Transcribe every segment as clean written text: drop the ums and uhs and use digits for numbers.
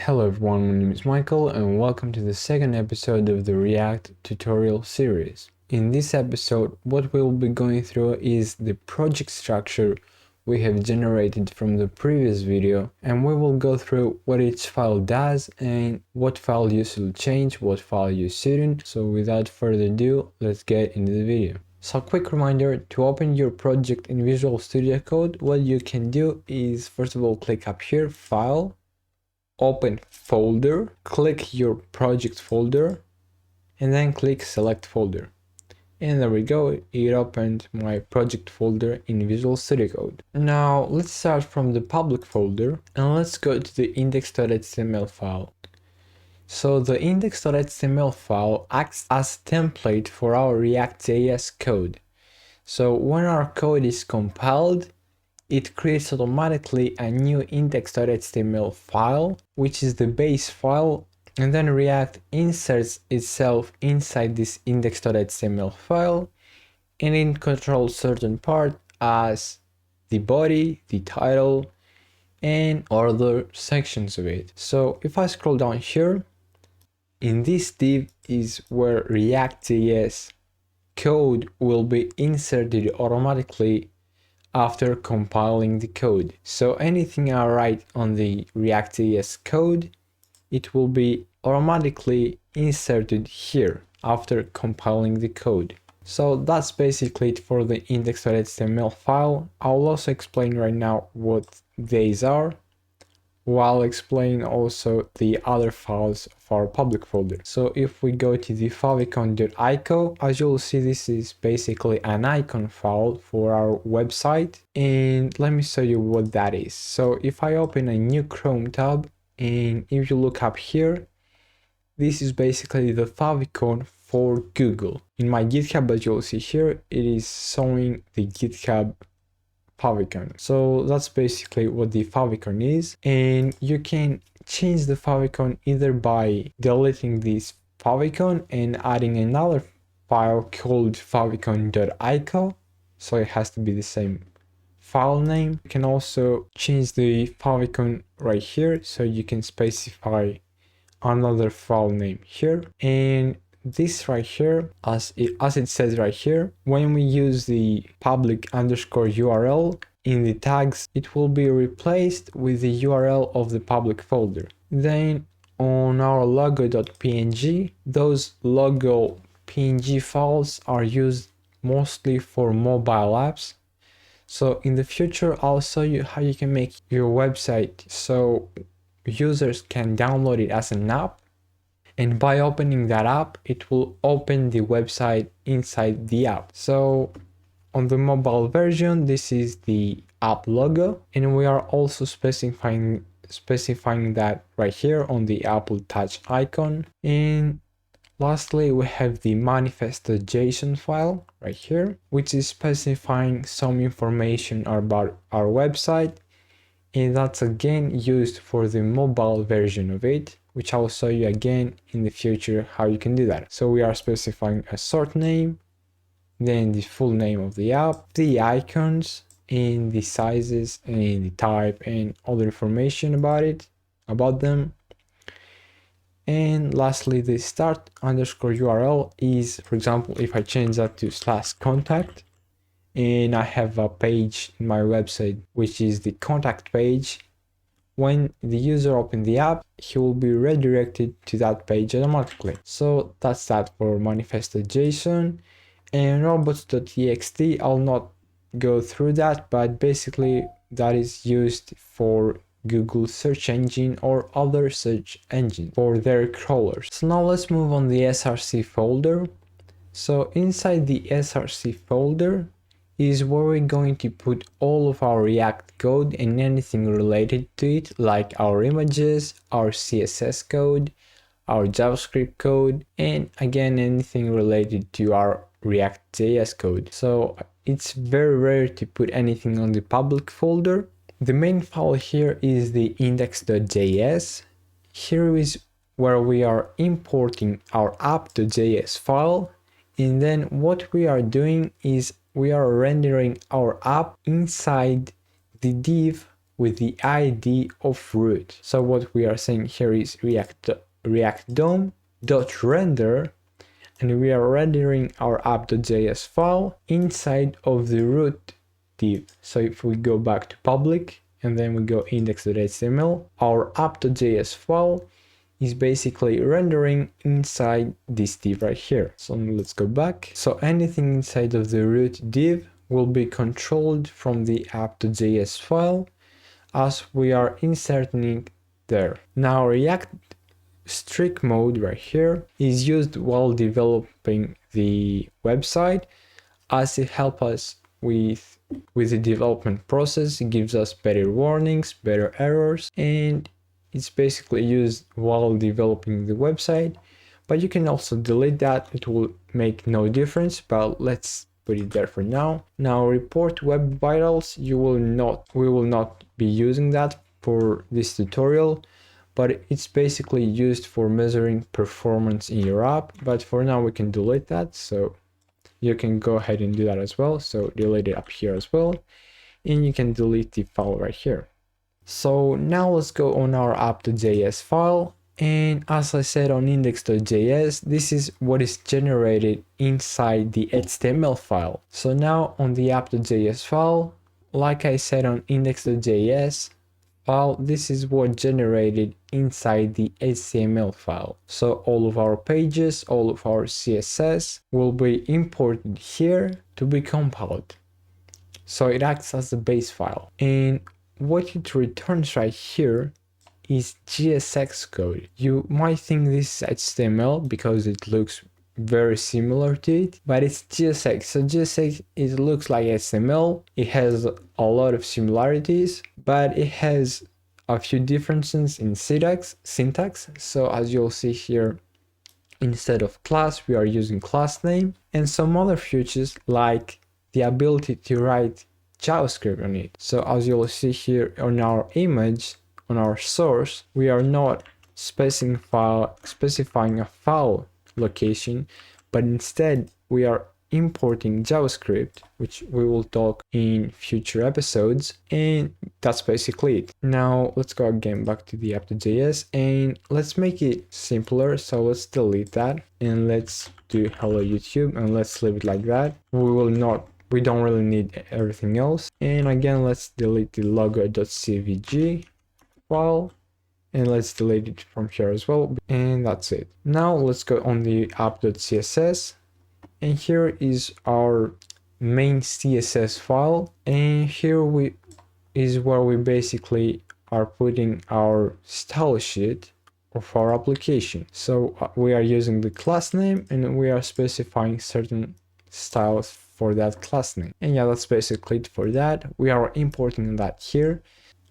Hello everyone, my name is Michael and welcome to the second episode of the React tutorial series. In this episode, what we'll be going through is the project structure we have generated from the previous video, and we will go through what each file does and what file you should change, what file you shouldn't. So without further ado, let's get into the video. So quick reminder, to open your project in Visual Studio Code, what you can do is first of all click up here, File, open folder, click your project folder, and then click select folder. And there we go, it opened my project folder in Visual Studio Code. Now let's start from the public folder and let's go to the index.html file. So the index.html file acts as a template for our React.js code. So when our code is compiled, it creates automatically a new index.html file, which is the base file, and then React inserts itself inside this index.html file, and it controls certain part as the body, the title, and other sections of it. So if I scroll down here, in this div is where React.js code will be inserted automatically after compiling the code. So anything I write on the React.js code, it will be automatically inserted here after compiling the code. So that's basically it for the index.html file. I'll also explain right now what these are, while explaining also the other files of our public folder. So if we go to the favicon.ico, as you'll see, this is basically an icon file for our website, and let me show you what that is. So if I open a new Chrome tab, and if you look up here, this is basically the favicon for Google. In my GitHub, as you'll see here, it is showing the GitHub favicon. So that's basically what the favicon is, and you can change the favicon either by deleting this favicon and adding another file called favicon.ico, so it has to be the same file name. You can also change the favicon right here, so you can specify another file name here, and this right here, as it says right here, when we use the public underscore URL in the tags, it will be replaced with the URL of the public folder. Then on our logo.png, those logo PNG files are used mostly for mobile apps. So in the future, I'll show you how you can make your website so users can download it as an app. And by opening that app, it will open the website inside the app. So on the mobile version, this is the app logo, and we are also specifying that right here on the Apple Touch icon. And lastly, we have the manifest.json file right here, which is specifying some information about our website, and that's again used for the mobile version of it, which I will show you again in the future how you can do that. So we are specifying a short name, then the full name of the app, the icons, and the sizes, and the type, and other information about them. And lastly, the start underscore URL is, for example, if I change that to /contact, and I have a page in my website, which is the contact page, when the user opens the app, he will be redirected to that page automatically. So that's that for manifest.json. And robots.txt, I'll not go through that, but basically that is used for Google search engine or other search engines for their crawlers. So now let's move on the Src folder. So inside the Src folder is where we're going to put all of our React code and anything related to it, like our images, our CSS code, our JavaScript code, and again anything related to our React.js code. So it's very rare to put anything on the public folder. The main file here is the index.js. Here is where we are importing our app.js file, and then what we are doing is we are rendering our app inside the div with the ID of root. So what we are saying here is React DOM.render, and we are rendering our app.js file inside of the root div. So if we go back to public and then we go index.html, our app.js file is basically rendering inside this div right here. So let's go back. So anything inside of the root div will be controlled from the app.js file as we are inserting it there. Now React strict mode right here is used while developing the website, as it helps us with the development process. It gives us better warnings, better errors, and it's basically used while developing the website. But you can also delete that, it will make no difference, but let's put it there for now. Now report web vitals, we will not be using that for this tutorial, but it's basically used for measuring performance in your app. But for now we can delete that, so you can go ahead and do that as well. So delete it up here as well, and you can delete the file right here. So now let's go on our app.js file, and as I said on index.js, this is what is generated inside the HTML file. So now on the app.js file, like I said on index.js file, this is what generated inside the HTML file. So all of our pages, all of our CSS will be imported here to be compiled. So it acts as the base file, and what it returns right here is JSX code. You might think this is HTML because it looks very similar to it, but it's JSX. So JSX, it looks like HTML. It has a lot of similarities, but it has a few differences in syntax. So as you'll see here, instead of class, we are using class name, and some other features like the ability to write JavaScript on it. So as you'll see here on our image, on our source, we are not specifying a file location, but instead we are importing JavaScript, which we will talk in future episodes, and that's basically it. Now let's go again back to the app.js and let's make it simpler. So let's delete that and let's do hello YouTube, and let's leave it like that. We don't really need everything else. And again, let's delete the logo.cvg file, and let's delete it from here as well, and that's it. Now let's go on the app.css, and here is our main CSS file, and here is where we basically are putting our style sheet of our application. So we are using the class name and we are specifying certain styles for that class name, and yeah, that's basically it for that. We are importing that here.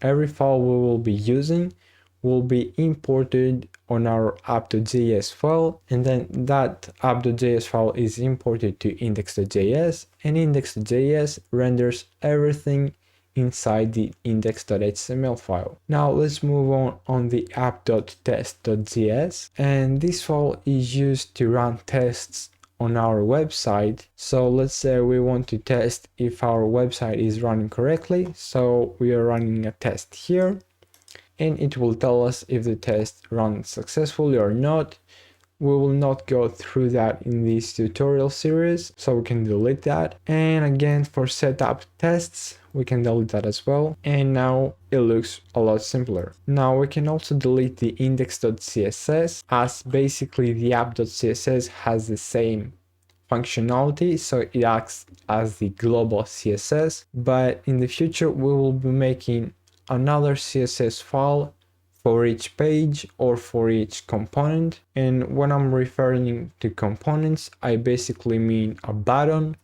Every file we will be using will be imported on our app.js file, and then that app.js file is imported to index.js, and index.js renders everything inside the index.html file. Now let's move on the app.test.js, and this file is used to run tests on our website. So let's say we want to test if our website is running correctly. So we are running a test here, and it will tell us if the test runs successfully or not. We will not go through that in this tutorial series, so we can delete that. And again, for setup tests, we can delete that as well. And now it looks a lot simpler. Now we can also delete the index.css, as basically the app.css has the same functionality, so it acts as the global CSS. But in the future, we will be making another CSS file for each page or for each component. And when I'm referring to components, I basically mean a button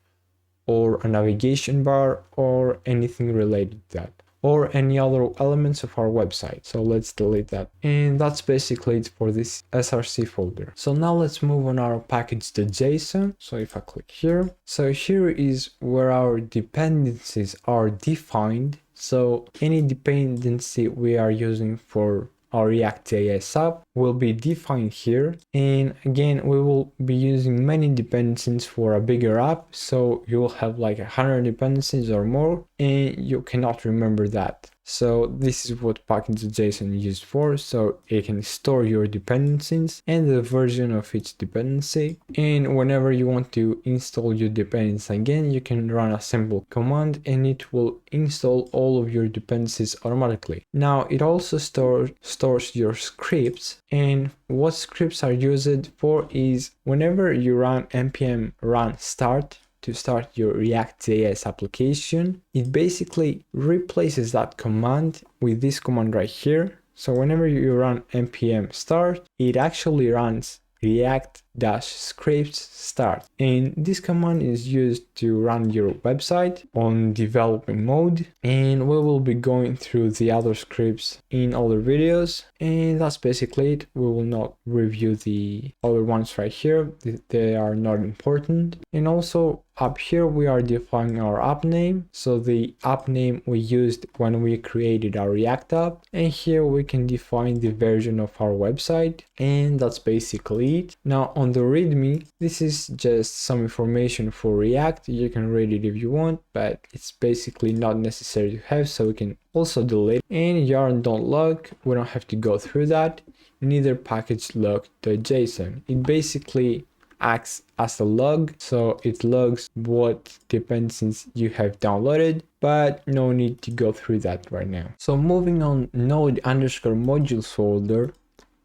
or a navigation bar or anything related to that, or any other elements of our website. So let's delete that. And that's basically it for this Src folder. So now let's move on our package.json. So if I click here, so here is where our dependencies are defined. So any dependency we are using for our React.js app will be defined here. And again, we will be using many dependencies for a bigger app. So you will have like 100 dependencies or more, and you cannot remember that. So this is what package.json is used for. So it can store your dependencies and the version of each dependency. And whenever you want to install your dependency again, you can run a simple command and it will install all of your dependencies automatically. Now it also stores your scripts, and what scripts are used for is whenever you run npm run start to start your Reactjs application, it basically replaces that command with this command right here. So whenever you run npm start, it actually runs react-scripts start, and this command is used to run your website on developing mode, and we will be going through the other scripts in other videos, and that's basically it. We will not review the other ones right here, they are not important. And also up here we are defining our app name, so the app name we used when we created our React app, and here we can define the version of our website, and that's basically it. Now on the Readme, this is just some information for React. You can read it if you want, but it's basically not necessary to have, so we can also delete. And yarn.log, we don't have to go through that, neither package log.json. It basically acts as a log, so it logs what dependencies you have downloaded, but no need to go through that right now. So moving on, node_modules folder,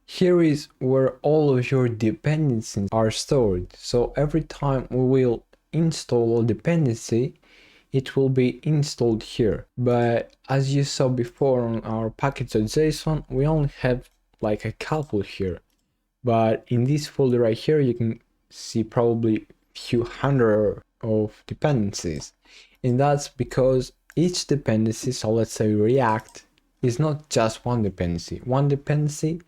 here is where all of your dependencies are stored. So every time we will install a dependency, it will be installed here. But as you saw before on our package.json, we only have like a couple here, but in this folder right here you can see probably few hundred of dependencies, and that's because each dependency, so let's say React, is not just one dependency. One dependency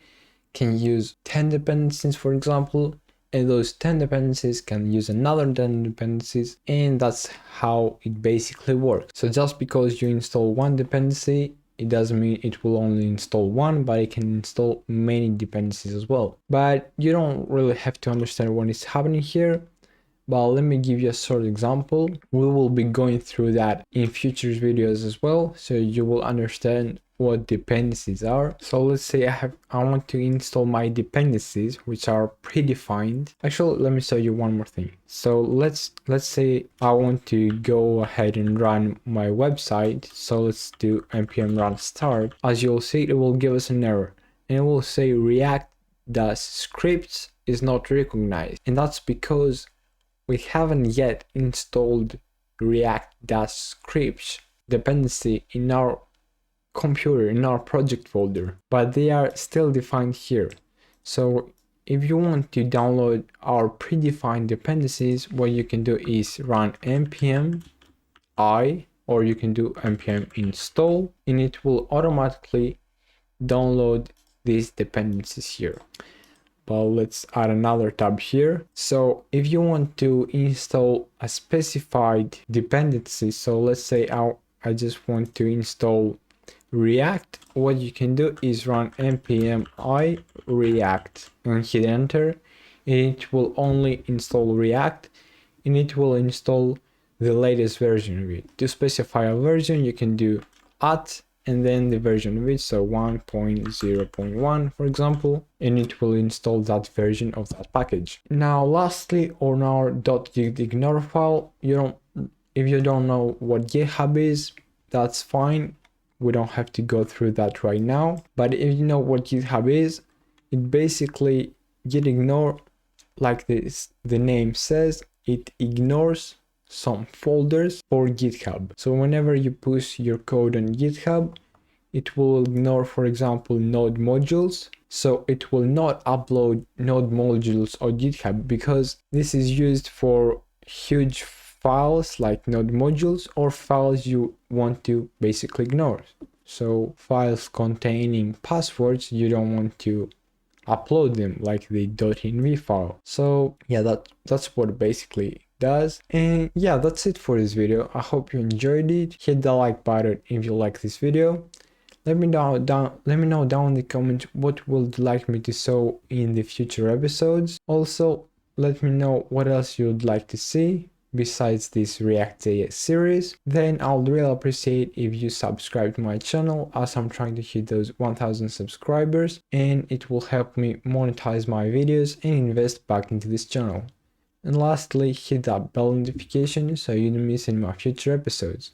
can use 10 dependencies, for example, and those 10 dependencies can use another 10 dependencies, and that's how it basically works. So just because you install one dependency, it doesn't mean it will only install one, but it can install many dependencies as well. But you don't really have to understand what is happening here, but let me give you a short example. We will be going through that in future videos as well, so you will understand what dependencies are. So let's say I want to install my dependencies, which are predefined. Actually, let me show you one more thing. So let's say I want to go ahead and run my website. So let's do npm run start. As you'll see, it will give us an error, and it will say React-scripts is not recognized, and that's because we haven't yet installed React-scripts dependency in our computer, in our project folder, but they are still defined here. So if you want to download our predefined dependencies, what you can do is run npm I, or you can do npm install, and it will automatically download these dependencies here. But let's add another tab here. So if you want to install a specified dependency, so let's say I just want to install React, what you can do is run npm I react and hit enter, and it will only install React, and it will install the latest version of it. To specify a version, you can do @ and then the version of it, so 1.0.1 for example, and it will install that version of that package. Now lastly, on our .gitignore file, if you don't know what GitHub is, that's fine. We don't have to go through that right now, but if you know what GitHub is, it basically gitignore, like the name says, it ignores some folders for GitHub. So whenever you push your code on GitHub, it will ignore, for example, node modules. So it will not upload node modules on GitHub, because this is used for huge files like node modules, or files you want to basically ignore. So files containing passwords, you don't want to upload them, like the .env file. So yeah, that's what it basically does. And yeah, that's it for this video. I hope you enjoyed it. Hit the like button if you like this video. Let me know down in the comments what would you like me to show in the future episodes. Also, let me know what else you'd like to see. besides this Reactjs series, then I would really appreciate if you subscribe to my channel, as I'm trying to hit those 1000 subscribers, and it will help me monetize my videos and invest back into this channel. And lastly, hit that bell notification so you don't miss any of my future episodes.